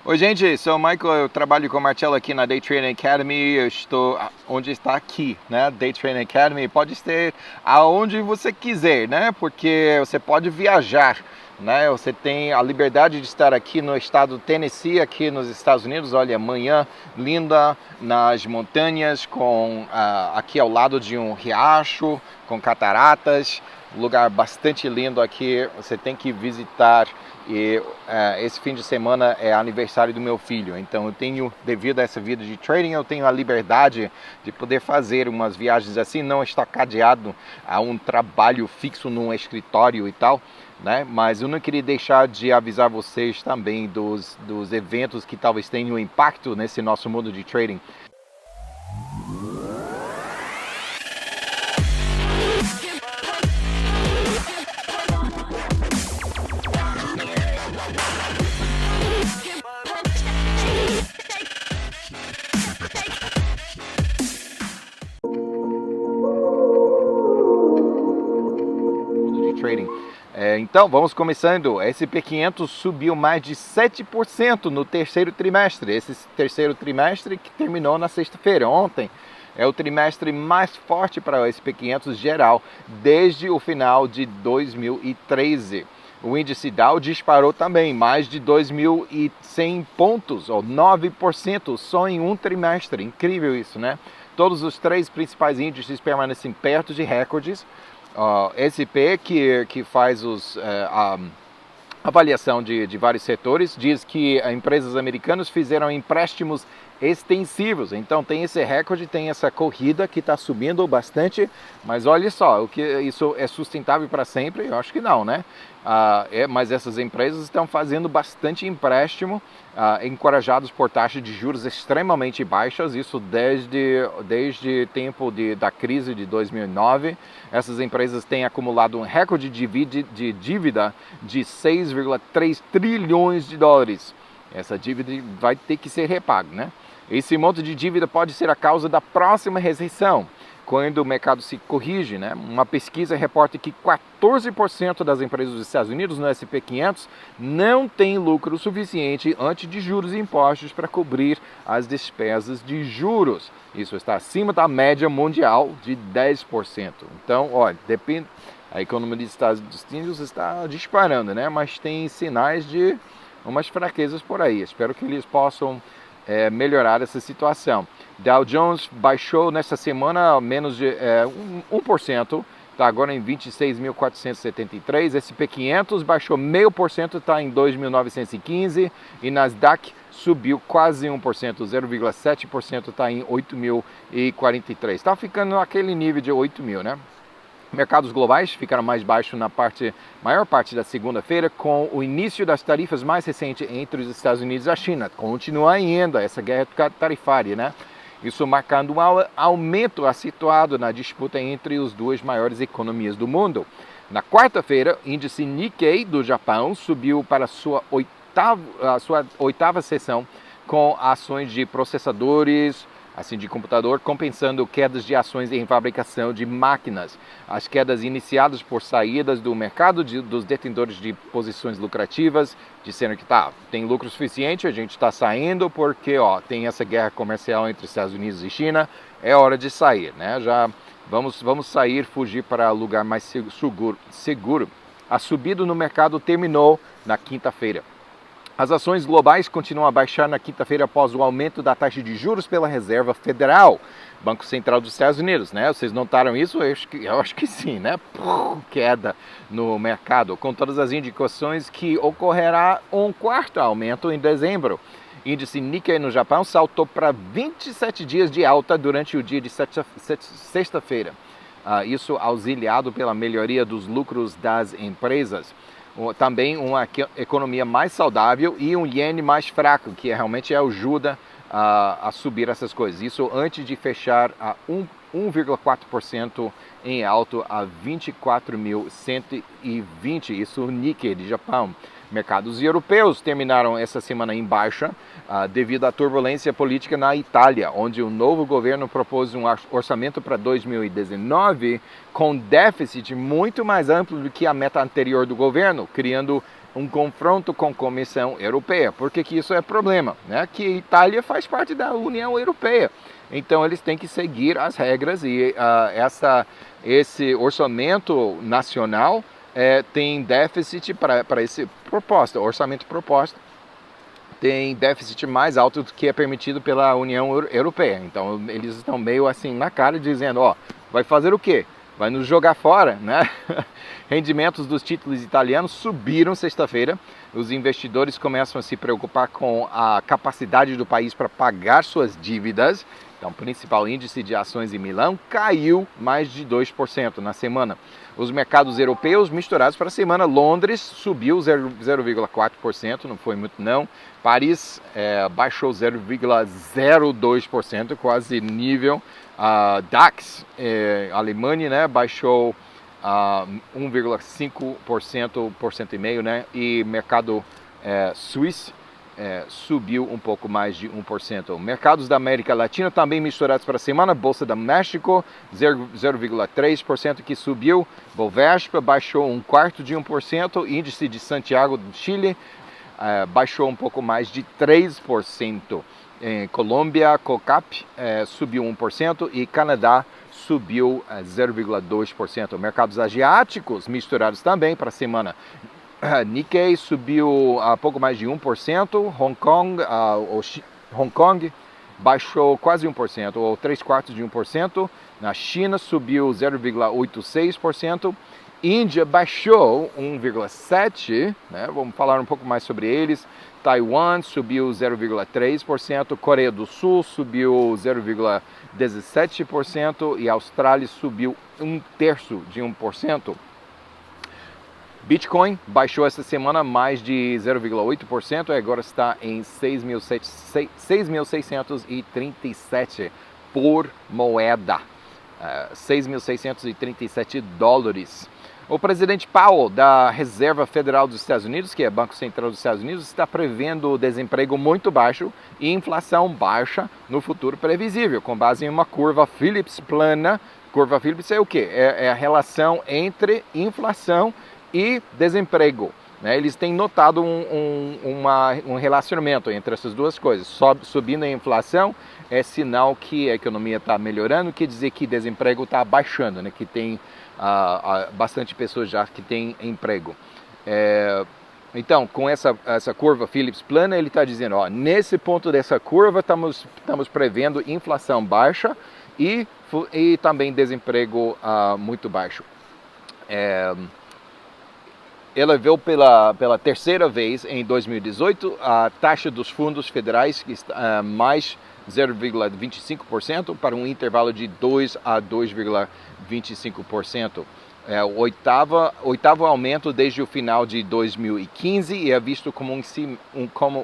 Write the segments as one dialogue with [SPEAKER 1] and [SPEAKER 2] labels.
[SPEAKER 1] Oi, gente, sou o Michael, eu trabalho com o Marcelo aqui na Day Trading Academy. Eu estou onde está aqui, né? Day Trading Academy pode ser aonde você quiser, né? Porque você pode viajar, né? Você tem a liberdade de estar aqui no estado do Tennessee, aqui nos Estados Unidos. Olha, manhã linda nas montanhas, aqui ao lado de um riacho, com cataratas. Lugar bastante lindo aqui, você tem que visitar. E esse fim de semana é aniversário do meu filho, então eu tenho, devido a essa vida de trading, eu tenho a liberdade de poder fazer umas viagens assim, não estar cadeado a um trabalho fixo num escritório e tal, né? Mas eu não queria deixar de avisar vocês também dos eventos que talvez tenham impacto nesse nosso mundo de trading. Trading. Então, vamos começando. SP500 subiu mais de 7% no terceiro trimestre. Esse terceiro trimestre que terminou na sexta-feira, ontem. É o trimestre mais forte para o SP500 geral desde o final de 2013. O índice Dow disparou também, mais de 2.100 pontos, ou 9%, só em um trimestre. Incrível isso, né? Todos os três principais índices permanecem perto de recordes. SP, que faz a avaliação de vários setores, diz que empresas americanas fizeram empréstimos extensivos. Então tem esse recorde, tem essa corrida que está subindo bastante, mas olha só, o que isso é sustentável para sempre? Eu acho que não, né? Mas essas empresas estão fazendo bastante empréstimo, encorajados por taxas de juros extremamente baixas, isso desde tempo da crise de 2009. Essas empresas têm acumulado um recorde de dívida de 6,3 trilhões de dólares. Essa dívida vai ter que ser repaga, né? Esse monte de dívida pode ser a causa da próxima recessão, quando o mercado se corrige, né? Uma pesquisa reporta que 14% das empresas dos Estados Unidos no SP500 não tem lucro suficiente antes de juros e impostos para cobrir as despesas de juros. Isso está acima da média mundial de 10%. Então, olha, depende. A economia dos Estados Unidos está disparando, né? Mas tem sinais de umas fraquezas por aí. Espero que eles possam melhorar essa situação. Dow Jones baixou nessa semana menos de 1%, está agora em 26.473. SP500 baixou 0,5%, está em 2.915. E Nasdaq subiu quase 1%, 0,7%, está em 8.043. Está ficando naquele nível de 8.000, né? Mercados globais ficaram mais baixos na maior parte da segunda-feira, com o início das tarifas mais recentes entre os Estados Unidos e a China. Continua ainda essa guerra tarifária, né? Isso marcando um aumento situado na disputa entre as duas maiores economias do mundo. Na quarta-feira, o índice Nikkei do Japão subiu para a sua oitava sessão, com ações de processadores, assim de computador, compensando quedas de ações em fabricação de máquinas. As quedas iniciadas por saídas do mercado dos detentores de posições lucrativas, dizendo que tem lucro suficiente, a gente está saindo porque tem essa guerra comercial entre Estados Unidos e China, é hora de sair, né? Já vamos sair, fugir para lugar mais seguro. A subida no mercado terminou na quinta-feira. As ações globais continuam a baixar na quinta-feira após o aumento da taxa de juros pela Reserva Federal, Banco Central dos Estados Unidos, né? Vocês notaram isso? Eu acho que sim, né? Queda no mercado, com todas as indicações que ocorrerá um quarto aumento em dezembro. Índice Nikkei no Japão saltou para 27 dias de alta durante o dia de sexta-feira. Isso auxiliado pela melhoria dos lucros das empresas. Também uma economia mais saudável e um iene mais fraco, que realmente ajuda a subir essas coisas. Isso antes de fechar a 1,4% em alto a 24.120, isso o Nikkei de Japão. Mercados europeus terminaram essa semana em baixa devido à turbulência política na Itália, onde o novo governo propôs um orçamento para 2019 com déficit muito mais amplo do que a meta anterior do governo, criando um confronto com a Comissão Europeia. Por que isso é problema? Né? Que a Itália faz parte da União Europeia. Então eles têm que seguir as regras e esse orçamento nacional tem déficit para esse proposta, orçamento proposto tem déficit mais alto do que é permitido pela União Europeia. Então eles estão meio assim na cara dizendo, ó, vai fazer o quê? Vai nos jogar fora, né? Rendimentos dos títulos italianos subiram sexta-feira. Os investidores começam a se preocupar com a capacidade do país para pagar suas dívidas. Então, o principal índice de ações em Milão caiu mais de 2% na semana. Os mercados europeus misturados para a semana. Londres subiu 0,4%, não foi muito não. Paris baixou 0,02%, quase nível. DAX, Alemanha, né, baixou 1,5%, né, e mercado suíço subiu um pouco mais de 1%. Mercados da América Latina também misturados para a semana. Bolsa do México, 0,3% que subiu. Bovespa baixou 1/4%. Índice de Santiago do Chile baixou um pouco mais de 3%. Em Colômbia, COCAP subiu 1% e Canadá subiu 0,2%. Mercados asiáticos misturados também para a semana. Nikkei subiu pouco mais de 1%. Hong Kong baixou quase 1%, ou 3/4%. Na China subiu 0,86%. Índia baixou 1,7%, né? Vamos falar um pouco mais sobre eles. Taiwan subiu 0,3%, Coreia do Sul subiu 0,17% e Austrália subiu 1/3%. Bitcoin baixou essa semana mais de 0,8% e agora está em 6.637 por moeda, 6.637 dólares. O presidente Powell, da Reserva Federal dos Estados Unidos, que é o Banco Central dos Estados Unidos, está prevendo desemprego muito baixo e inflação baixa no futuro previsível, com base em uma curva Phillips plana. Curva Phillips é o quê? É a relação entre inflação e desemprego. Né? Eles têm notado um relacionamento entre essas duas coisas. Subindo a inflação é sinal que a economia está melhorando, quer dizer que desemprego está baixando, né? Que tem bastante pessoas já que têm emprego. Então, com essa curva Phillips plana, ele está dizendo, ó, nesse ponto dessa curva estamos prevendo inflação baixa e também desemprego muito baixo. Elevou pela terceira vez em 2018 a taxa dos fundos federais, que está mais 0,25% para um intervalo de 2 a 2,25%. O oitavo aumento desde o final de 2015 e é visto como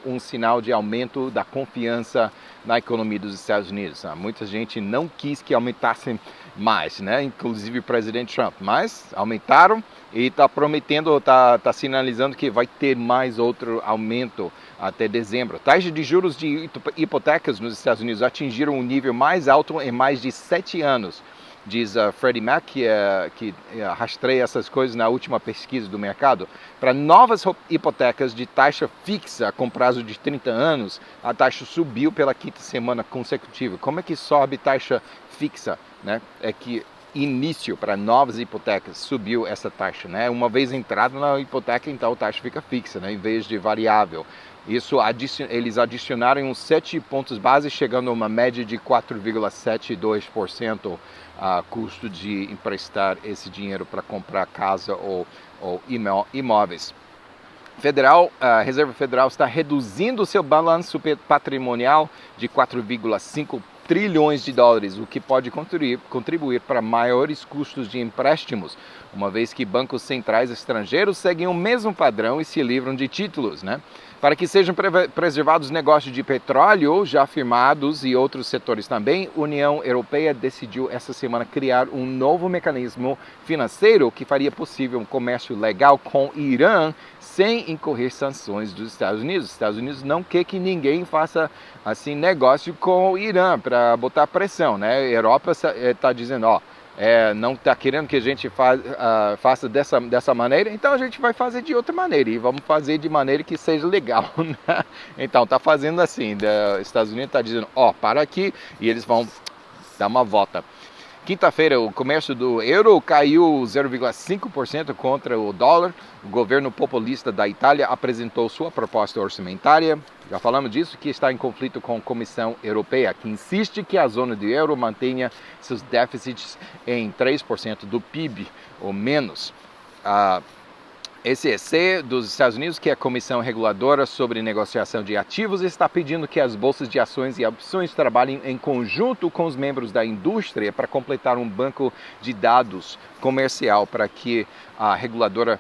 [SPEAKER 1] um sinal de aumento da confiança na economia dos Estados Unidos. Muita gente não quis que aumentassem mais, né? Inclusive o presidente Trump, mas aumentaram e está prometendo, está sinalizando que vai ter mais outro aumento até dezembro. Taxas de juros de hipotecas nos Estados Unidos atingiram um nível mais alto em mais de 7 anos. Diz Freddie Mac, que rastreia essas coisas na última pesquisa do mercado. Para novas hipotecas de taxa fixa com prazo de 30 anos, a taxa subiu pela quinta semana consecutiva. Como é que sobe taxa fixa? Né? É que início para novas hipotecas subiu essa taxa. Né? Uma vez entrada na hipoteca, então a taxa fica fixa, né? Em vez de variável. Isso eles adicionaram uns 7 pontos base, chegando a uma média de 4,72% a custo de emprestar esse dinheiro para comprar casa ou imóveis. A Reserva Federal está reduzindo o seu balanço patrimonial de 4,5 trilhões de dólares, o que pode contribuir para maiores custos de empréstimos, uma vez que bancos centrais estrangeiros seguem o mesmo padrão e se livram de títulos, né? Para que sejam preservados negócios de petróleo já firmados e outros setores também, a União Europeia decidiu essa semana criar um novo mecanismo financeiro que faria possível um comércio legal com o Irã sem incorrer sanções dos Estados Unidos. Os Estados Unidos não quer que ninguém faça assim negócio com o Irã para botar pressão, né? A Europa está dizendo, ó, não está querendo que a gente faça dessa maneira, então a gente vai fazer de outra maneira, e vamos fazer de maneira que seja legal, né? Então, está fazendo assim, os Estados Unidos está dizendo, para aqui, e eles vão dar uma volta. Quinta-feira, o comércio do euro caiu 0,5% contra o dólar. O governo populista da Itália apresentou sua proposta orçamentária. Já falamos disso, que está em conflito com a Comissão Europeia, que insiste que a zona do euro mantenha seus déficits em 3% do PIB ou menos. SEC dos Estados Unidos, que é a Comissão Reguladora sobre Negociação de Ativos, está pedindo que as bolsas de ações e opções trabalhem em conjunto com os membros da indústria para completar um banco de dados comercial para que a reguladora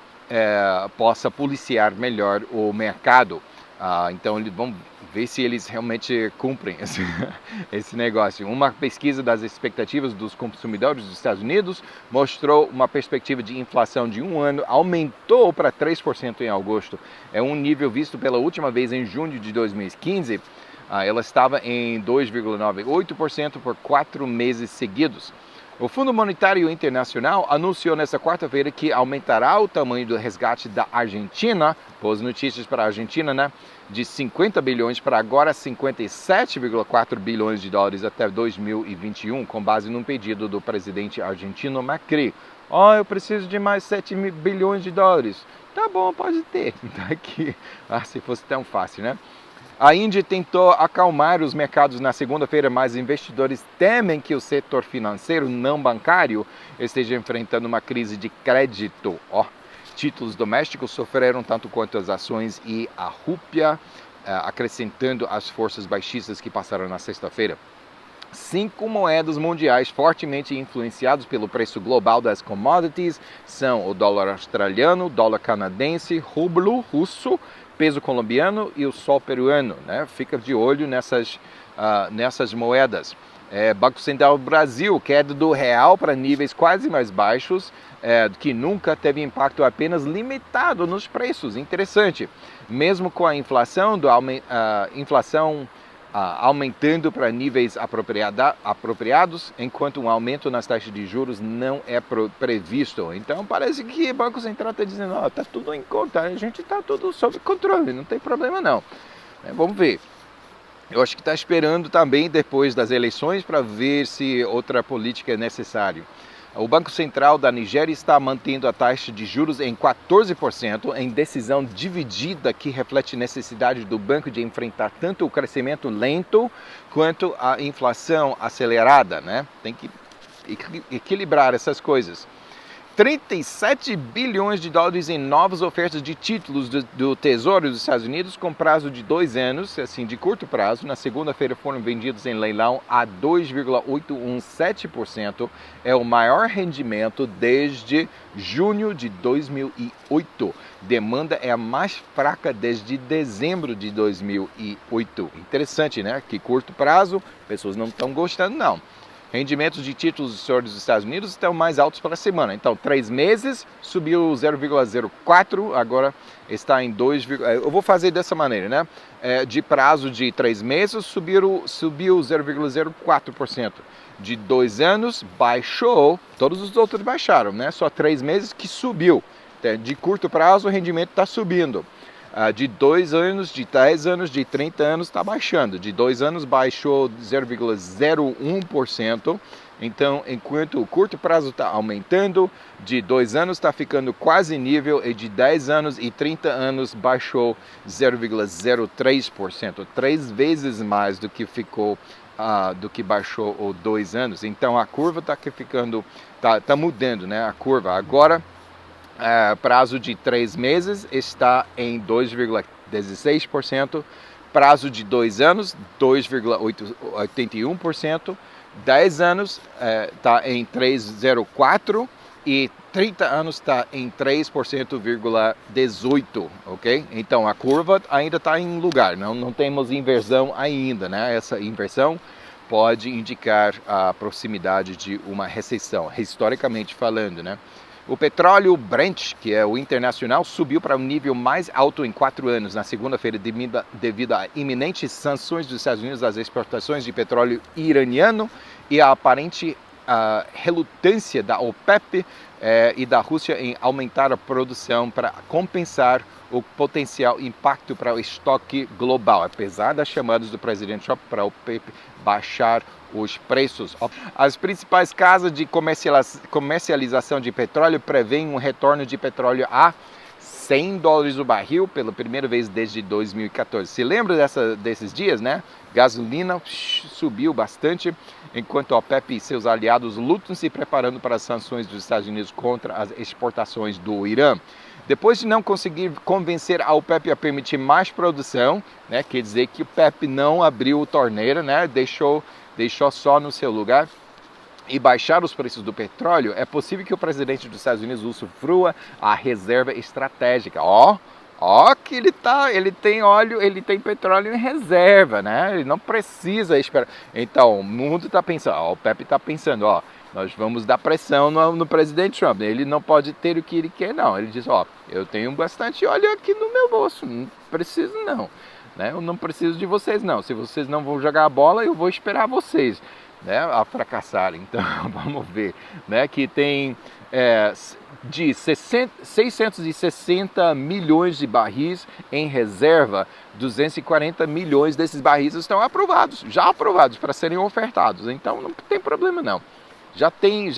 [SPEAKER 1] possa policiar melhor o mercado. Então, vamos ver se eles realmente cumprem esse negócio. Uma pesquisa das expectativas dos consumidores dos Estados Unidos mostrou uma perspectiva de inflação de um ano aumentou para 3% em agosto. É um nível visto pela última vez em junho de 2015. Ela estava em 2,98% por 4 meses seguidos. O Fundo Monetário Internacional anunciou nesta quarta-feira que aumentará o tamanho do resgate da Argentina, boas notícias para a Argentina, né? De 50 bilhões para agora 57,4 bilhões de dólares até 2021, com base num pedido do presidente argentino Macri. Eu preciso de mais 7 bilhões de dólares. Tá bom, pode ter. Tá aqui. Se fosse tão fácil, né? A Índia tentou acalmar os mercados na segunda-feira, mas investidores temem que o setor financeiro não bancário esteja enfrentando uma crise de crédito. Títulos domésticos sofreram tanto quanto as ações e a rúpia, acrescentando as forças baixistas que passaram na sexta-feira. 5 moedas mundiais fortemente influenciadas pelo preço global das commodities são o dólar australiano, dólar canadense, rublo russo, peso colombiano e o sol peruano, né? Fica de olho nessas moedas. Banco Central do Brasil, queda do real para níveis quase mais baixos, que nunca teve impacto apenas limitado nos preços. Interessante. Mesmo com a inflação, aumentando para níveis apropriados, enquanto um aumento nas taxas de juros não é previsto. Então parece que o Banco Central está dizendo, está tudo em conta, a gente está tudo sob controle, não tem problema não. Vamos ver. Eu acho que está esperando também depois das eleições para ver se outra política é necessária. O Banco Central da Nigéria está mantendo a taxa de juros em 14%, em decisão dividida que reflete a necessidade do banco de enfrentar tanto o crescimento lento quanto a inflação acelerada, né? Tem que equilibrar essas coisas. 37 bilhões de dólares em novas ofertas de títulos do Tesouro dos Estados Unidos com prazo de 2 anos, assim, de curto prazo. Na segunda-feira foram vendidos em leilão a 2,817%. É o maior rendimento desde junho de 2008. Demanda é a mais fraca desde dezembro de 2008. Interessante, né? Que curto prazo, pessoas não estão gostando, não. Rendimentos de títulos do Tesouro dos Estados Unidos estão mais altos para a semana. Então, 3 meses, subiu 0,04, agora está em 2, eu vou fazer dessa maneira, né? De prazo de 3 meses, subiu 0,04%. De 2 anos, baixou, todos os outros baixaram, né? Só 3 meses que subiu. De curto prazo, o rendimento está subindo. De 2 anos, de 10 anos, de 30 anos está baixando. De 2 anos baixou 0,01%. Então, enquanto o curto prazo está aumentando, de 2 anos está ficando quase nível e de 10 anos e 30 anos baixou 0,03%. 3 vezes mais do que ficou, do que baixou os 2 anos. Então, a curva está tá mudando, né? A curva agora. Prazo de 3 meses está em 2,16%, prazo de 2 anos, 2,81%, 10 anos está em 3,04% e 30 anos está em 3,18%, ok? Então a curva ainda está em lugar, não temos inversão ainda, né? Essa inversão pode indicar a proximidade de uma recessão, historicamente falando, né? O petróleo Brent, que é o internacional, subiu para um nível mais alto em 4 anos na segunda-feira devido a iminentes sanções dos Estados Unidos às exportações de petróleo iraniano e a aparente a relutância da OPEP e da Rússia em aumentar a produção para compensar o potencial impacto para o estoque global, apesar das chamadas do presidente Trump para a OPEP baixar os preços. As principais casas de comercialização de petróleo prevêem um retorno de petróleo a $100 o barril pela primeira vez desde 2014. Se lembra desses dias, né? Gasolina subiu bastante, enquanto a OPEP e seus aliados lutam se preparando para as sanções dos Estados Unidos contra as exportações do Irã. Depois de não conseguir convencer a OPEP a permitir mais produção, né? Quer dizer que o OPEP não abriu a torneira, né? Deixou só no seu lugar, e baixar os preços do petróleo, é possível que o presidente dos Estados Unidos usufrua a reserva estratégica. Que ele tem óleo, ele tem petróleo em reserva, né? Ele não precisa esperar. Então, o mundo está pensando, o OPEP está pensando, nós vamos dar pressão no presidente Trump. Ele não pode ter o que ele quer, não. Ele diz, eu tenho bastante óleo aqui no meu bolso, não preciso não. Né? Eu não preciso de vocês não. Se vocês não vão jogar a bola, eu vou esperar vocês, né, a fracassarem. Então, vamos ver, né, que tem de 660 milhões de barris em reserva, 240 milhões desses barris estão já aprovados para serem ofertados. Então, não tem problema não. Já tem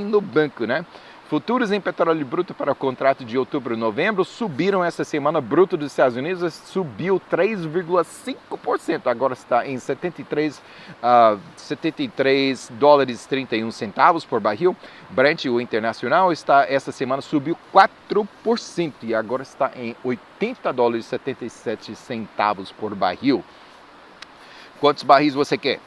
[SPEAKER 1] no banco, né? Futuros em petróleo bruto para o contrato de outubro e novembro subiram essa semana. Bruto dos Estados Unidos subiu 3,5%. Agora está em 73 dólares e 31 centavos por barril. Brent, o internacional, essa semana subiu 4% e agora está em 80 dólares e 77 centavos por barril. Quantos barris você quer?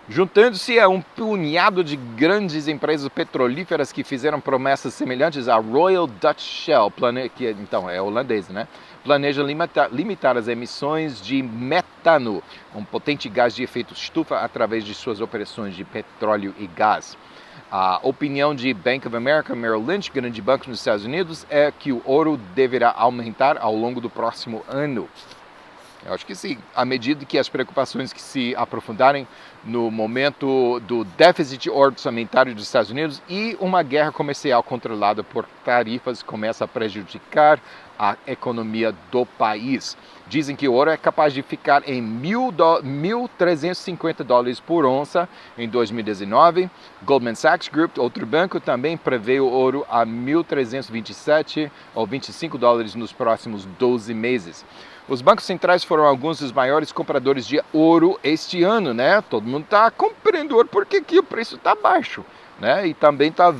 [SPEAKER 1] Juntando-se a um punhado de grandes empresas petrolíferas que fizeram promessas semelhantes, a Royal Dutch Shell, que então é holandesa, né? Planeja limitar as emissões de metano, um potente gás de efeito estufa, através de suas operações de petróleo e gás. A opinião de Bank of America, Merrill Lynch, grande banco nos Estados Unidos, é que o ouro deverá aumentar ao longo do próximo ano. Eu acho que sim, à medida que as preocupações que se aprofundarem no momento do déficit orçamentário dos Estados Unidos e uma guerra comercial controlada por tarifas começa a prejudicar a economia do país. Dizem que o ouro é capaz de ficar em 1.350 dólares por onça em 2019. Goldman Sachs Group, outro banco, também prevê o ouro a 1.327 ou 25 dólares nos próximos 12 meses. Os bancos centrais foram alguns dos maiores compradores de ouro este ano, né? Todo mundo está comprando ouro porque aqui o preço está baixo, né? E também está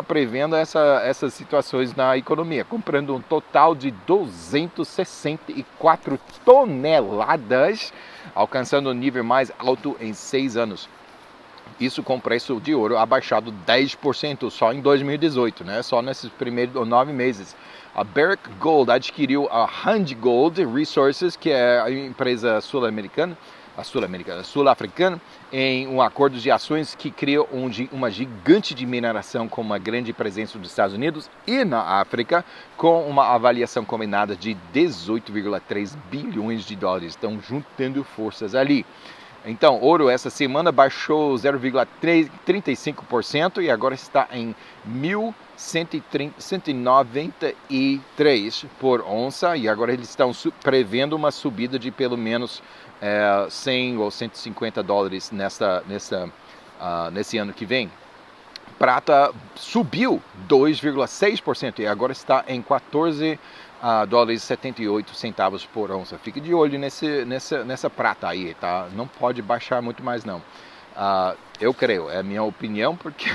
[SPEAKER 1] prevendo essas situações na economia, comprando um total de 264 toneladas, alcançando o nível mais alto em 6 anos. Isso com o preço de ouro abaixado 10% só em 2018, né? Só nesses primeiros 9 meses. A Barrick Gold adquiriu a Hand Gold Resources, que é a empresa sul-africana, em um acordo de ações que cria uma gigante de mineração com uma grande presença dos Estados Unidos e na África, com uma avaliação combinada de 18,3 bilhões de dólares. Estão juntando forças ali. Então, ouro essa semana baixou 0,35% e agora está em 1.193 por onça, e agora eles estão prevendo uma subida de pelo menos 100 ou 150 dólares nesse ano que vem. Prata subiu 2,6% e agora está em 14 dólares e 78 centavos por onça. Fique de olho nessa prata aí, tá? Não pode baixar muito mais não. Eu creio, é a minha opinião, porque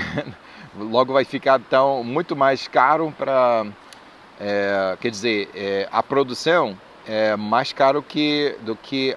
[SPEAKER 1] logo vai ficar muito mais caro para, quer dizer, a produção é mais caro do que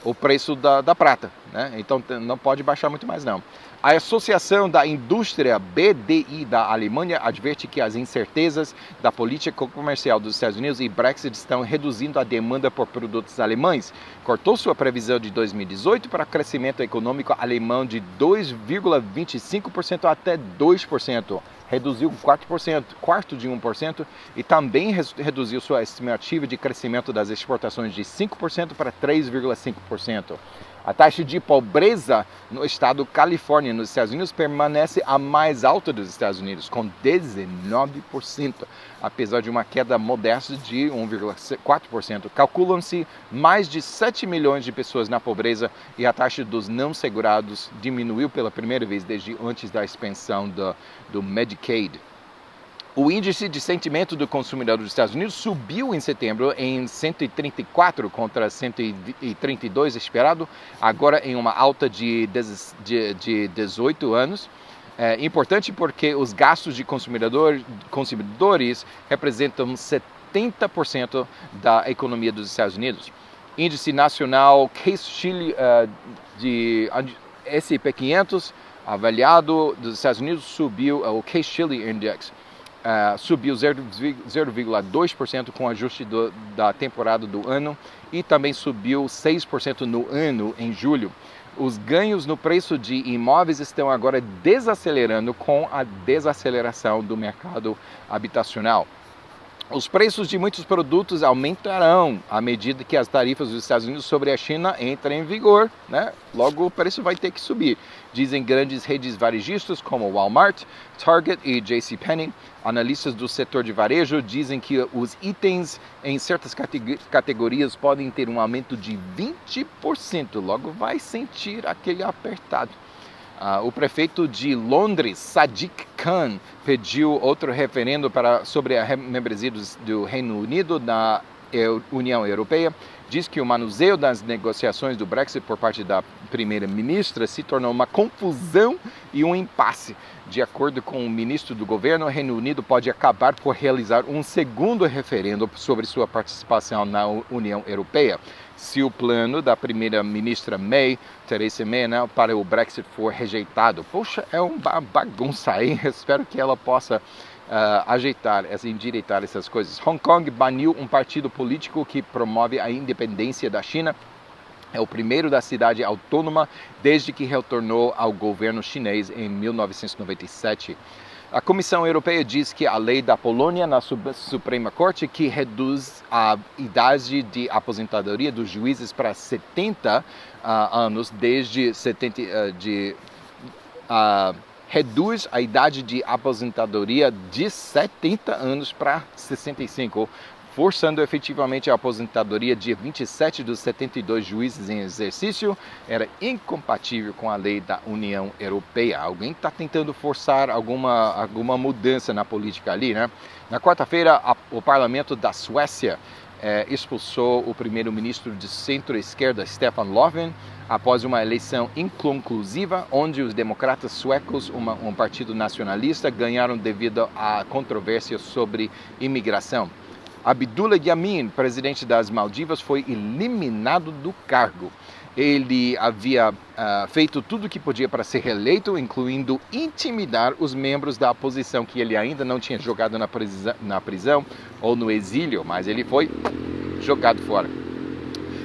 [SPEAKER 1] o preço da prata, né? Então não pode baixar muito mais não. A Associação da Indústria BDI da Alemanha adverte que as incertezas da política comercial dos Estados Unidos e Brexit estão reduzindo a demanda por produtos alemães. Cortou sua previsão de 2018 para crescimento econômico alemão de 2,25% até 2%. Reduziu 4%, quarto de 1%, e também reduziu sua estimativa de crescimento das exportações de 5% para 3,5%. A taxa de pobreza no estado da Califórnia, nos Estados Unidos, permanece a mais alta dos Estados Unidos, com 19%, apesar de uma queda modesta de 1,4%. Calculam-se mais de 7 milhões de pessoas na pobreza e a taxa dos não segurados diminuiu pela primeira vez desde antes da expansão do Medicaid. O índice de sentimento do consumidor dos Estados Unidos subiu em setembro em 134 contra 132 esperado, agora em uma alta de 18 anos. É importante porque os gastos de consumidores representam 70% da economia dos Estados Unidos. Índice nacional Case-Shiller de S&P 500 avaliado dos Estados Unidos subiu, o Case-Shiller Index, subiu 0,2% com ajuste da temporada do ano e também subiu 6% no ano em julho. Os ganhos no preço de imóveis estão agora desacelerando com a desaceleração do mercado habitacional. Os preços de muitos produtos aumentarão à medida que as tarifas dos Estados Unidos sobre a China entrem em vigor, né? Logo o preço vai ter que subir, dizem grandes redes varejistas como Walmart, Target e JCPenney. Analistas do setor de varejo dizem que os itens em certas categorias podem ter um aumento de 20%, logo vai sentir aquele apertado. O prefeito de Londres, Sadiq Khan, pediu outro referendo sobre a membresia do Reino Unido na União Europeia. Diz que o manuseio das negociações do Brexit por parte da primeira-ministra se tornou uma confusão e um impasse. De acordo com o ministro do governo, o Reino Unido pode acabar por realizar um segundo referendo sobre sua participação na União Europeia, se o plano da primeira-ministra Theresa May, para o Brexit for rejeitado. Poxa, é uma bagunça aí. Espero que ela possa endireitar essas coisas. Hong Kong baniu um partido político que promove a independência da China. É o primeiro da cidade autônoma desde que retornou ao governo chinês em 1997. A Comissão Europeia diz que a lei da Polônia na Suprema Corte, que reduz a idade de aposentadoria dos juízes para 70 anos, reduz a idade de aposentadoria de 70 anos para 65, forçando efetivamente a aposentadoria de 27 dos 72 juízes em exercício, era incompatível com a lei da União Europeia. Alguém está tentando forçar alguma mudança na política ali, né? Na quarta-feira, o parlamento da Suécia expulsou o primeiro-ministro de centro-esquerda, Stefan Löfven, após uma eleição inconclusiva, onde os democratas suecos, um partido nacionalista, ganharam devido à controvérsia sobre imigração. Abdullah Yamin, presidente das Maldivas, foi eliminado do cargo. Ele havia feito tudo o que podia para ser reeleito, incluindo intimidar os membros da oposição, que ele ainda não tinha jogado na prisão ou no exílio, mas ele foi jogado fora.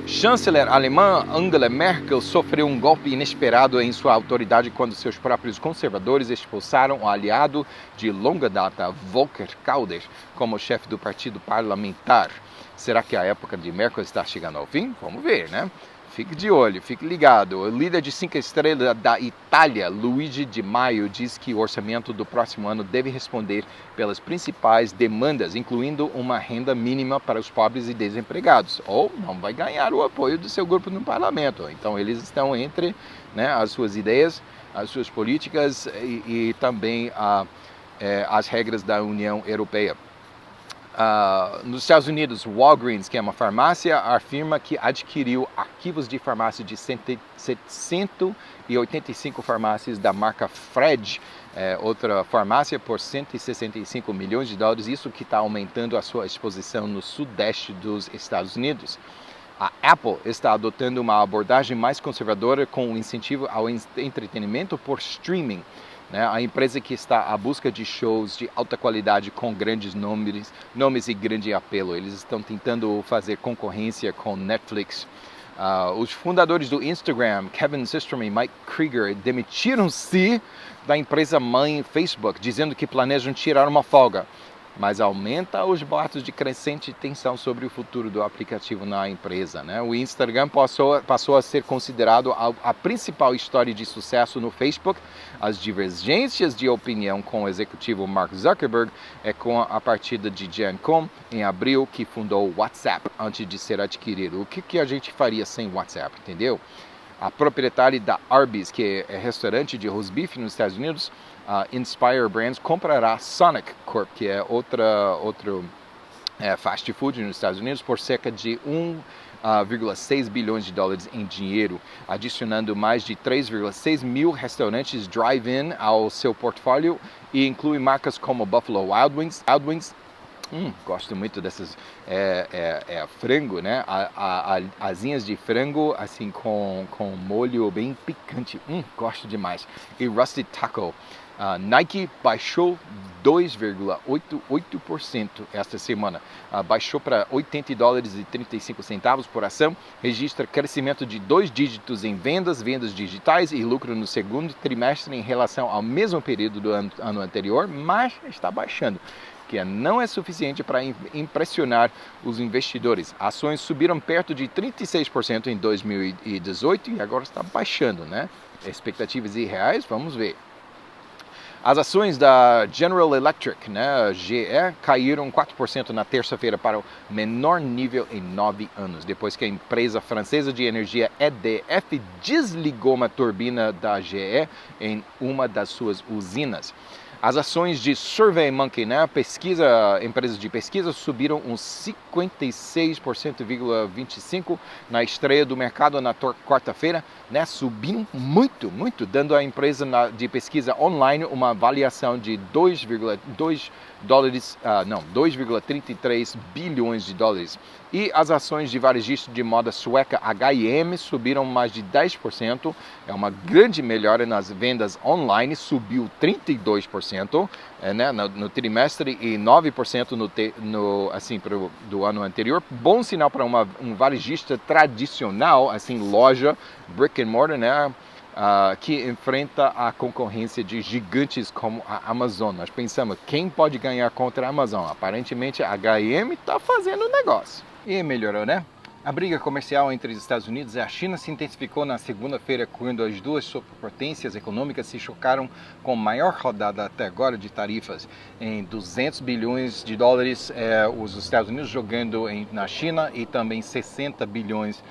[SPEAKER 1] Chanceler alemã Angela Merkel sofreu um golpe inesperado em sua autoridade quando seus próprios conservadores expulsaram o aliado de longa data, Volker Kauder, como chefe do partido parlamentar. Será que a época de Merkel está chegando ao fim? Vamos ver, né? Fique de olho, fique ligado. O líder de 5 estrelas da Itália, Luigi Di Maio, diz que o orçamento do próximo ano deve responder pelas principais demandas, incluindo uma renda mínima para os pobres e desempregados, ou não vai ganhar o apoio do seu grupo no parlamento. Então eles estão entre as suas ideias, as suas políticas e também as regras da União Europeia. Nos Estados Unidos, Walgreens, que é uma farmácia, afirma que adquiriu arquivos de farmácia de 785 farmácias da marca Fred, outra farmácia, por 165 milhões de dólares, isso que está aumentando a sua exposição no sudeste dos Estados Unidos. A Apple está adotando uma abordagem mais conservadora com um incentivo ao entretenimento por streaming. A empresa que está à busca de shows de alta qualidade com grandes nomes e grande apelo. Eles estão tentando fazer concorrência com Netflix. Os fundadores do Instagram, Kevin Systrom e Mike Krieger, demitiram-se da empresa mãe Facebook, dizendo que planejam tirar uma folga. mas aumenta os boatos de crescente tensão sobre o futuro do aplicativo na empresa, né? O Instagram passou a ser considerado a principal história de sucesso no Facebook. As divergências de opinião com o executivo Mark Zuckerberg é com a partida de Jen Koum em abril, que fundou o WhatsApp antes de ser adquirido. O que a gente faria sem WhatsApp, entendeu? A proprietária da Arby's, que é restaurante de rosbife nos Estados Unidos, Inspire Brands, comprará Sonic Corp, que é outro fast food nos Estados Unidos, por cerca de 1,6 bilhões de dólares em dinheiro, adicionando mais de 3,6 mil restaurantes drive-in ao seu portfólio e inclui marcas como Buffalo Wild Wings. Gosto muito dessas frango, né? Asinhas de frango, assim, com molho bem picante. Gosto demais. E Rusty Taco. Nike baixou 2,88% esta semana. Baixou para $80,35 por ação. Registra crescimento de 2 dígitos em vendas digitais e lucro no segundo trimestre em relação ao mesmo período do ano anterior, mas está baixando, que não é suficiente para impressionar os investidores. Ações subiram perto de 36% em 2018 e agora está baixando, né? Expectativas irreais, vamos ver. As ações da General Electric, né, GE, caíram 4% na terça-feira para o menor nível em 9 anos, depois que a empresa francesa de energia EDF desligou uma turbina da GE em uma das suas usinas. As ações de SurveyMonkey, né, empresas de pesquisa, subiram uns 56,25% na estreia do mercado na quarta-feira, né, subiram muito, dando à empresa de pesquisa online uma avaliação de 2,33 bilhões de dólares. E as ações de varejista de moda sueca H&M subiram mais de 10%, é uma grande melhora nas vendas online, subiu 32% né, no trimestre e 9% do ano anterior. Bom sinal para um varejista tradicional, assim, loja, brick and mortar, né? Que enfrenta a concorrência de gigantes como a Amazon. Nós pensamos, quem pode ganhar contra a Amazon? Aparentemente a H&M está fazendo negócio. E melhorou, né? A briga comercial entre os Estados Unidos e a China se intensificou na segunda-feira, quando as duas superpotências econômicas se chocaram com a maior rodada até agora de tarifas. Em 200 bilhões de dólares, os Estados Unidos jogando na China e também 60 bilhões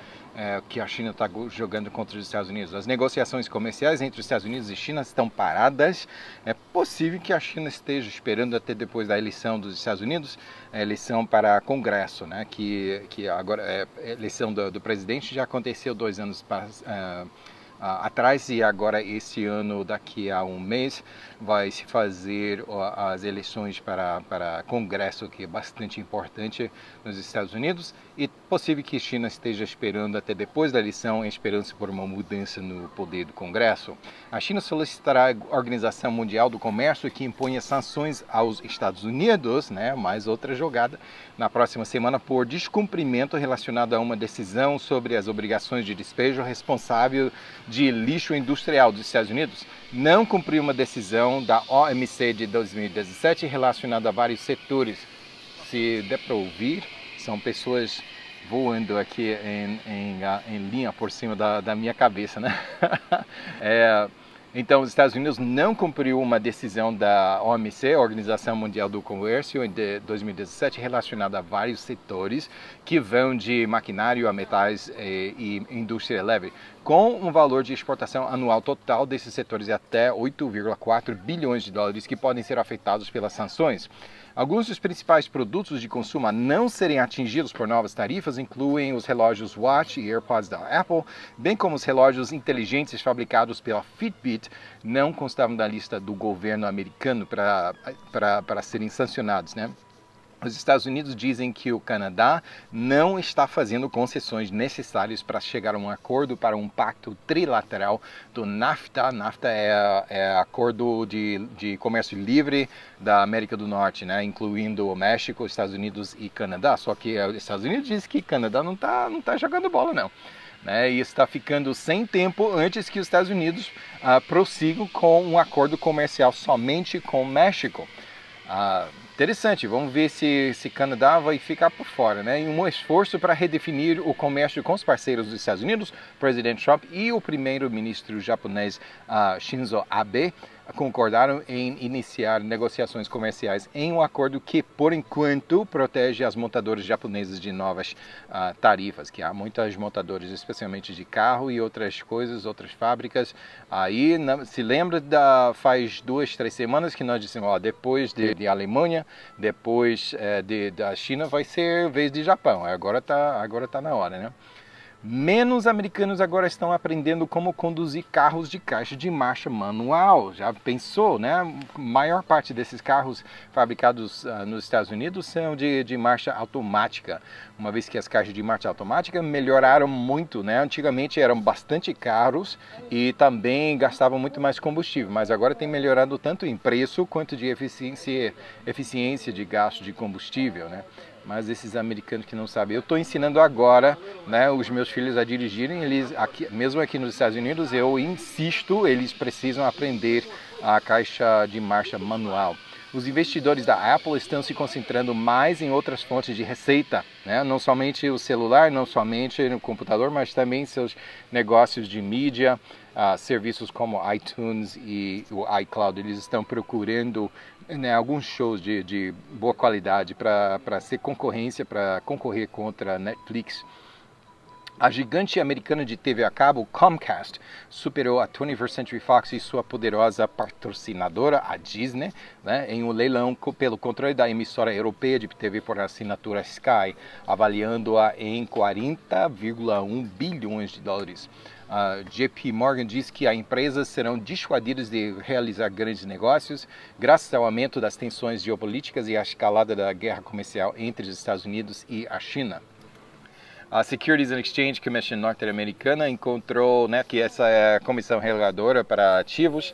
[SPEAKER 1] que a China está jogando contra os Estados Unidos. As negociações comerciais entre os Estados Unidos e China estão paradas. É possível que a China esteja esperando até depois da eleição dos Estados Unidos, a eleição para Congresso, né? Que agora a eleição do presidente já aconteceu 2 anos atrás, e agora esse ano, daqui a um mês, vai se fazer as eleições para Congresso, que é bastante importante nos Estados Unidos, e possível que a China esteja esperando até depois da eleição, em esperança por uma mudança no poder do Congresso. A China solicitará a Organização Mundial do Comércio que imponha sanções aos Estados Unidos, né, mais outra jogada, na próxima semana por descumprimento relacionado a uma decisão sobre as obrigações de despejo responsável de lixo industrial dos Estados Unidos. Não cumpriu uma decisão da OMC de 2017 relacionada a vários setores. Se der para ouvir, são pessoas voando aqui em linha por cima da minha cabeça, né? Então, os Estados Unidos não cumpriu uma decisão da OMC, Organização Mundial do Comércio, de 2017, relacionada a vários setores que vão de maquinário a metais e indústria leve, com um valor de exportação anual total desses setores de até 8,4 bilhões de dólares que podem ser afetados pelas sanções. Alguns dos principais produtos de consumo a não serem atingidos por novas tarifas incluem os relógios Watch e AirPods da Apple, bem como os relógios inteligentes fabricados pela Fitbit, não constavam na lista do governo americano para serem sancionados, né? Os Estados Unidos dizem que o Canadá não está fazendo concessões necessárias para chegar a um acordo para um pacto trilateral do NAFTA. NAFTA é acordo de comércio livre da América do Norte, né, incluindo o México, Estados Unidos e Canadá. Só que os Estados Unidos dizem que o Canadá não tá jogando bola, não. E está ficando sem tempo antes que os Estados Unidos prossigam com um acordo comercial somente com o México. Interessante, vamos ver se Canadá vai ficar por fora, né? Em um esforço para redefinir o comércio com os parceiros dos Estados Unidos, o presidente Trump e o primeiro-ministro japonês Shinzo Abe concordaram em iniciar negociações comerciais em um acordo que, por enquanto, protege as montadoras japonesas de novas tarifas, que há muitas montadoras, especialmente de carro e outras coisas, outras fábricas. Aí, se lembra, faz 2-3 semanas que nós dissemos, ó, depois de Alemanha, depois da China, vai ser vez de Japão. Agora tá na hora, né? Menos americanos agora estão aprendendo como conduzir carros de caixa de marcha manual. Já pensou, né? A maior parte desses carros fabricados nos Estados Unidos são de marcha automática. Uma vez que as caixas de marcha automática melhoraram muito, né? Antigamente eram bastante caros e também gastavam muito mais combustível, mas agora tem melhorado tanto em preço quanto de eficiência de gasto de combustível, né? Mas esses americanos que não sabem, eu estou ensinando agora, né, os meus filhos a dirigirem, mesmo aqui nos Estados Unidos, eu insisto, eles precisam aprender a caixa de marcha manual. Os investidores da Apple estão se concentrando mais em outras fontes de receita, né? Não somente o celular, não somente no computador, mas também seus negócios de mídia, serviços como iTunes e o iCloud. Eles estão procurando, né, alguns shows de boa qualidade para ser concorrência, para concorrer contra a Netflix. A gigante americana de TV a cabo, Comcast, superou a 21st Century Fox e sua poderosa patrocinadora, a Disney, né, em um leilão pelo controle da emissora europeia de TV por assinatura Sky, avaliando-a em 40,1 bilhões de dólares. JP Morgan diz que as empresas serão dissuadidas de realizar grandes negócios graças ao aumento das tensões geopolíticas e à escalada da guerra comercial entre os Estados Unidos e a China. A Securities and Exchange Commission norte-americana encontrou, né, que essa é a comissão reguladora para ativos,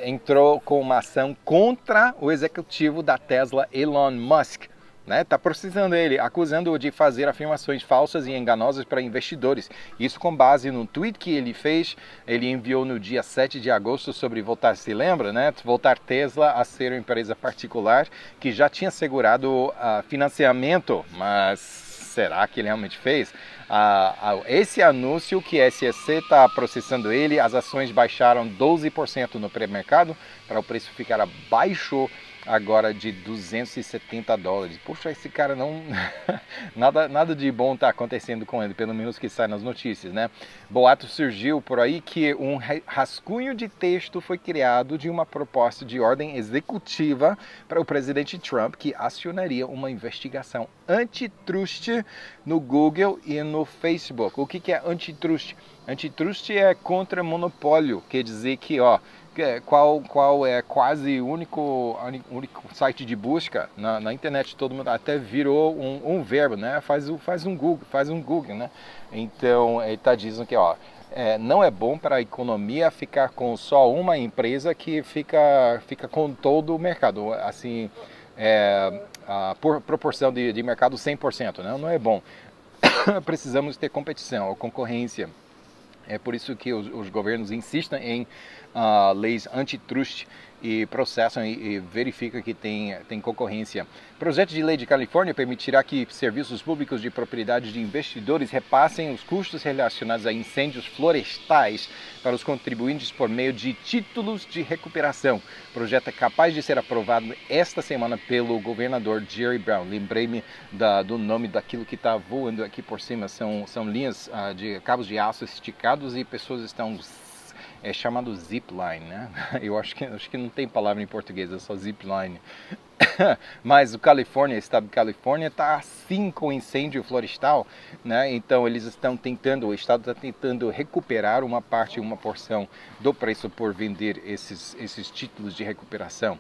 [SPEAKER 1] entrou com uma ação contra o executivo da Tesla, Elon Musk. Está processando ele, acusando-o de fazer afirmações falsas e enganosas para investidores. Isso com base num tweet que ele fez, ele enviou no dia 7 de agosto sobre voltar, se lembra, né? Voltar Tesla a ser uma empresa particular que já tinha segurado financiamento, mas será que ele realmente fez? Esse anúncio que a SEC está processando ele, as ações baixaram 12% no pré-mercado para o preço ficar abaixo agora de $270. Poxa, esse cara não... nada de bom está acontecendo com ele, pelo menos que sai nas notícias, né? Boato surgiu por aí que um rascunho de texto foi criado de uma proposta de ordem executiva para o presidente Trump que acionaria uma investigação antitrust no Google e no Facebook. O que é antitrust? Antitrust é contra monopólio, quer dizer que, qual é quase o único site de busca na internet, todo mundo até virou um verbo, né? Faz um Google, né? Então ele está dizendo que não é bom para a economia ficar com só uma empresa que fica com todo o mercado, assim, por proporção de mercado 100%, né? Não é bom. Precisamos ter competição ou concorrência. É por isso que os governos insistem em leis antitrust e processam e verificam que tem concorrência. O projeto de lei de Califórnia permitirá que serviços públicos de propriedade de investidores repassem os custos relacionados a incêndios florestais para os contribuintes por meio de títulos de recuperação. O projeto é capaz de ser aprovado esta semana pelo governador Jerry Brown. Lembrei-me do nome daquilo que está voando aqui por cima. São linhas de cabos de aço esticados e pessoas estão... É chamado zipline, né? Eu acho que não tem palavra em português, é só zipline. Mas o estado de Califórnia está assim com incêndio florestal, né? Então o estado está tentando recuperar uma porção do preço por vender esses títulos de recuperação.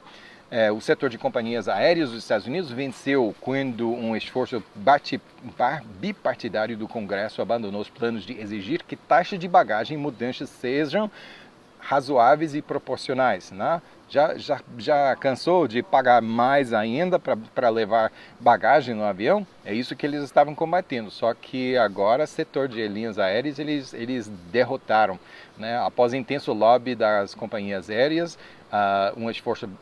[SPEAKER 1] O setor de companhias aéreas dos Estados Unidos venceu quando um esforço bipartidário do Congresso abandonou os planos de exigir que taxas de bagagem e mudanças sejam razoáveis e proporcionais, né? Já cansou de pagar mais ainda para levar bagagem no avião? É isso que eles estavam combatendo, só que agora o setor de linhas aéreas eles derrotaram, né? Após intenso lobby das companhias aéreas,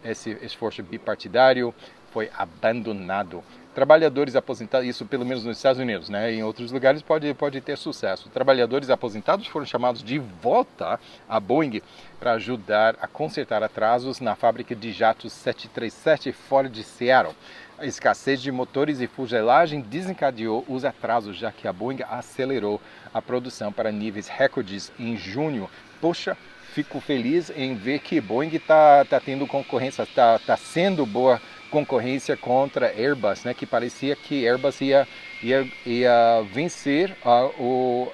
[SPEAKER 1] esse esforço bipartidário foi abandonado. Trabalhadores aposentados, isso pelo menos nos Estados Unidos, né? Em outros lugares pode ter sucesso. Trabalhadores aposentados foram chamados de volta à Boeing para ajudar a consertar atrasos na fábrica de jatos 737 fora de Seattle. A escassez de motores e fuselagem desencadeou os atrasos, já que a Boeing acelerou a produção para níveis recordes em junho. Poxa, fico feliz em ver que Boeing está tendo concorrência, está sendo boa concorrência contra Airbus, né? Que parecia que Airbus ia vencer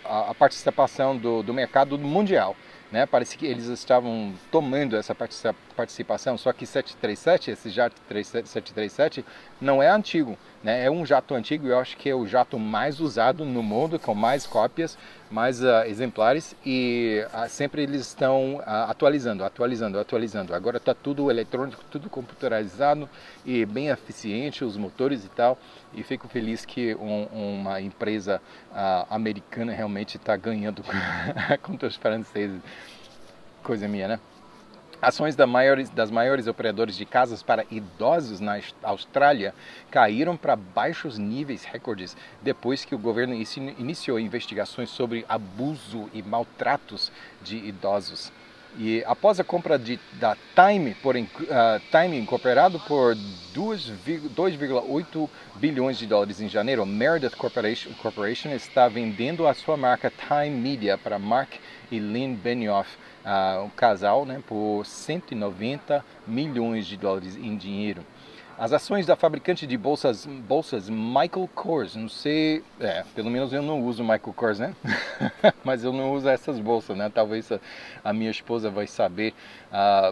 [SPEAKER 1] a participação do mercado mundial. Né? Parece que eles estavam tomando essa participação, só que 737, esse jato 737 não é antigo, né? É um jato antigo, eu acho que é o jato mais usado no mundo, com mais cópias, mais exemplares, e sempre eles estão atualizando. Agora está tudo eletrônico, tudo computadorizado e bem eficiente, os motores e tal, e fico feliz que uma empresa americana realmente está ganhando contra os franceses. Coisa minha, né? Ações das maiores operadoras de casas para idosos na Austrália caíram para baixos níveis recordes depois que o governo iniciou investigações sobre abuso e maltratos de idosos. E após a compra da Time Incorporado por 2,8 bilhões de dólares em janeiro, Meredith Corporation está vendendo a sua marca Time Media para Mark e Lynn Benioff, um casal, né, por 190 milhões de dólares em dinheiro. As ações da fabricante de bolsas Michael Kors, não sei, pelo menos eu não uso Michael Kors, né? Mas eu não uso essas bolsas, né? Talvez a minha esposa vai saber,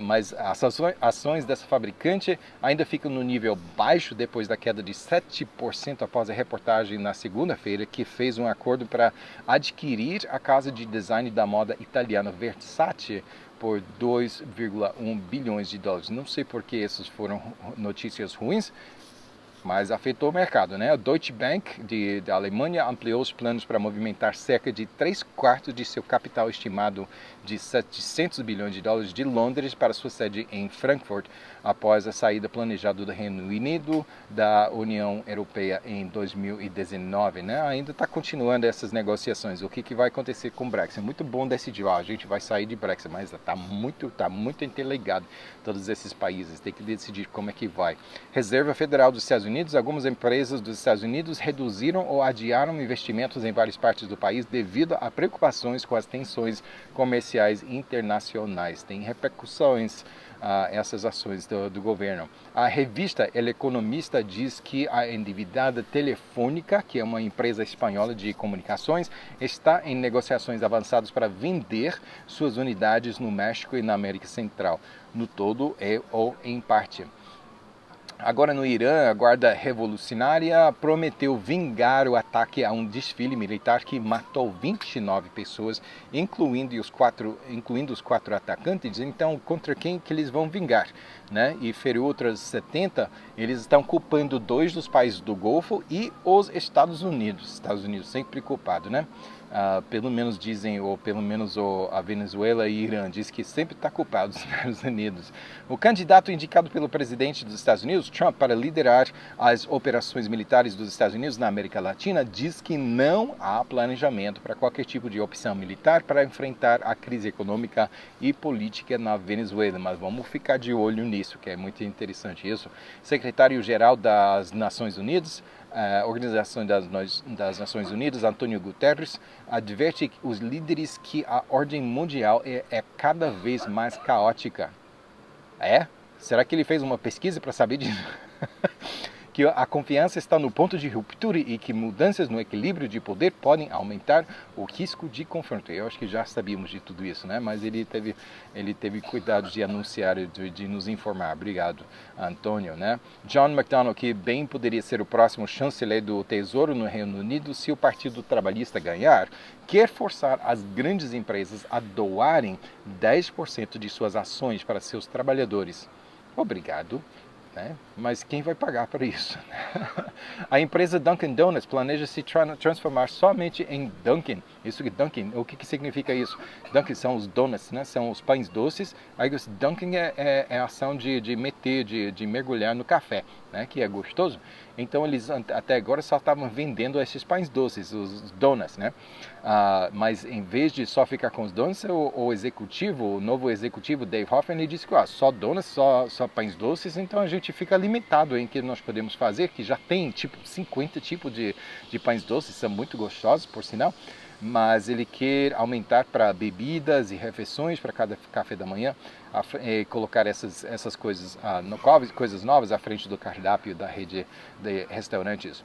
[SPEAKER 1] mas as ações dessa fabricante ainda ficam no nível baixo depois da queda de 7% após a reportagem na segunda-feira que fez um acordo para adquirir a casa de design da moda italiana Versace por 2,1 bilhões de dólares. Não sei por que essas foram notícias ruins, mas afetou o mercado, né? A Deutsche Bank da Alemanha ampliou os planos para movimentar cerca de 3/4 de seu capital estimado de 700 bilhões de dólares de Londres para sua sede em Frankfurt, após a saída planejada do Reino Unido da União Europeia em 2019, né? Ainda está continuando essas negociações. O que vai acontecer com o Brexit? É muito bom decidir, a gente vai sair de Brexit, mas está muito interligado todos esses países. Tem que decidir como é que vai. Reserva Federal dos Estados Unidos, algumas empresas dos Estados Unidos reduziram ou adiaram investimentos em várias partes do país devido a preocupações com as tensões comerciais internacionais. Tem repercussões essas ações do governo. A revista El Economista diz que a endividada Telefônica, que é uma empresa espanhola de comunicações, está em negociações avançadas para vender suas unidades no México e na América Central. No todo ou em parte. Agora no Irã, a Guarda Revolucionária prometeu vingar o ataque a um desfile militar que matou 29 pessoas, incluindo os quatro atacantes. Então, contra quem que eles vão vingar? Né? E feriu outras 70, eles estão culpando 2 dos países do Golfo e os Estados Unidos. Estados Unidos sempre culpado, né? Pelo menos dizem, ou pelo menos a Venezuela e Irã diz que sempre está culpado dos Estados Unidos. O candidato indicado pelo presidente dos Estados Unidos, Trump, para liderar as operações militares dos Estados Unidos na América Latina, diz que não há planejamento para qualquer tipo de opção militar para enfrentar a crise econômica e política na Venezuela. Mas vamos ficar de olho nisso, que é muito interessante isso. Secretário-geral das Nações Unidas, Organização das Nações Unidas, Antônio Guterres, adverte os líderes que a ordem mundial é cada vez mais caótica. Será que ele fez uma pesquisa para saber disso? Que a confiança está no ponto de ruptura e que mudanças no equilíbrio de poder podem aumentar o risco de confronto. Eu acho que já sabíamos de tudo isso, né? Mas ele teve cuidado de anunciar, de nos informar. Obrigado, Antônio, né? John McDonnell, que bem poderia ser o próximo chanceler do Tesouro no Reino Unido se o Partido Trabalhista ganhar, quer forçar as grandes empresas a doarem 10% de suas ações para seus trabalhadores. Obrigado. Né? Mas quem vai pagar por isso? A empresa Dunkin' Donuts planeja se transformar somente em Dunkin' e Isso que Dunkin', o que significa isso? Dunkin' são os donuts, né? São os pães doces. Aí o Dunkin' é a ação de meter, de mergulhar no café, né? Que é gostoso. Então eles até agora só estavam vendendo esses pães doces, os donuts, né? Mas em vez de só ficar com os donuts, o novo executivo Dave Hoffman, ele disse que só donuts, só pães doces, então a gente fica limitado em que nós podemos fazer, que já tem tipo 50 tipos de pães doces, são muito gostosos, por sinal, mas ele quer aumentar para bebidas e refeições para cada café da manhã, colocar essas coisas, coisas novas à frente do cardápio da rede de restaurantes.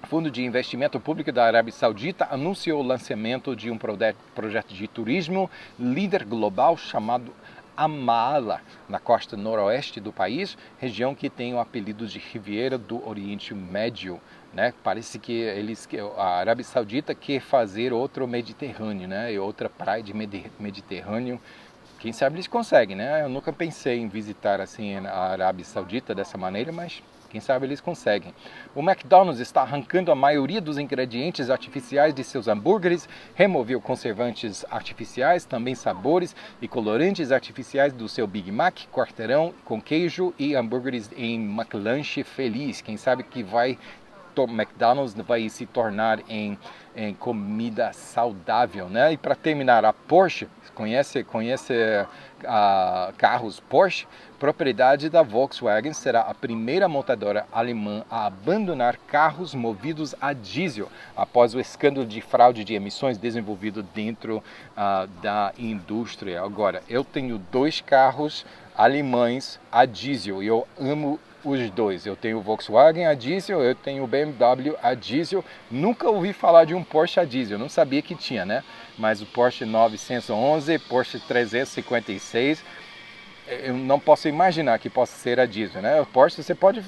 [SPEAKER 1] O Fundo de Investimento Público da Arábia Saudita anunciou o lançamento de um projeto de turismo líder global chamado Amaala, na costa noroeste do país, região que tem o apelido de Riviera do Oriente Médio. Né? Parece que a Arábia Saudita quer fazer outro Mediterrâneo, né? E outra praia de Mediterrâneo. Quem sabe eles conseguem, né? Eu nunca pensei em visitar assim a Arábia Saudita dessa maneira, mas quem sabe eles conseguem. O McDonald's está arrancando a maioria dos ingredientes artificiais de seus hambúrgueres, removeu conservantes artificiais, também sabores e colorantes artificiais do seu Big Mac, quarteirão com queijo e hambúrgueres em McLanche Feliz. Quem sabe que McDonald's vai se tornar em comida saudável, né? E para terminar, a Porsche, conhece carros Porsche? Propriedade da Volkswagen, será a primeira montadora alemã a abandonar carros movidos a diesel após o escândalo de fraude de emissões desenvolvido dentro da indústria. Agora, eu tenho 2 carros alemães a diesel e eu amo os dois. Eu tenho o Volkswagen a diesel, eu tenho o BMW a diesel. Nunca ouvi falar de um Porsche a diesel, não sabia que tinha, né? Mas o Porsche 911, Porsche 356, eu não posso imaginar que possa ser a diesel, né? O Porsche você pode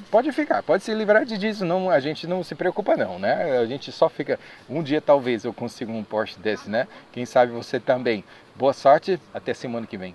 [SPEAKER 1] se livrar de diesel, não, a gente não se preocupa não, né? A gente só fica, um dia talvez eu consiga um Porsche desse, né? Quem sabe você também. Boa sorte, até semana que vem.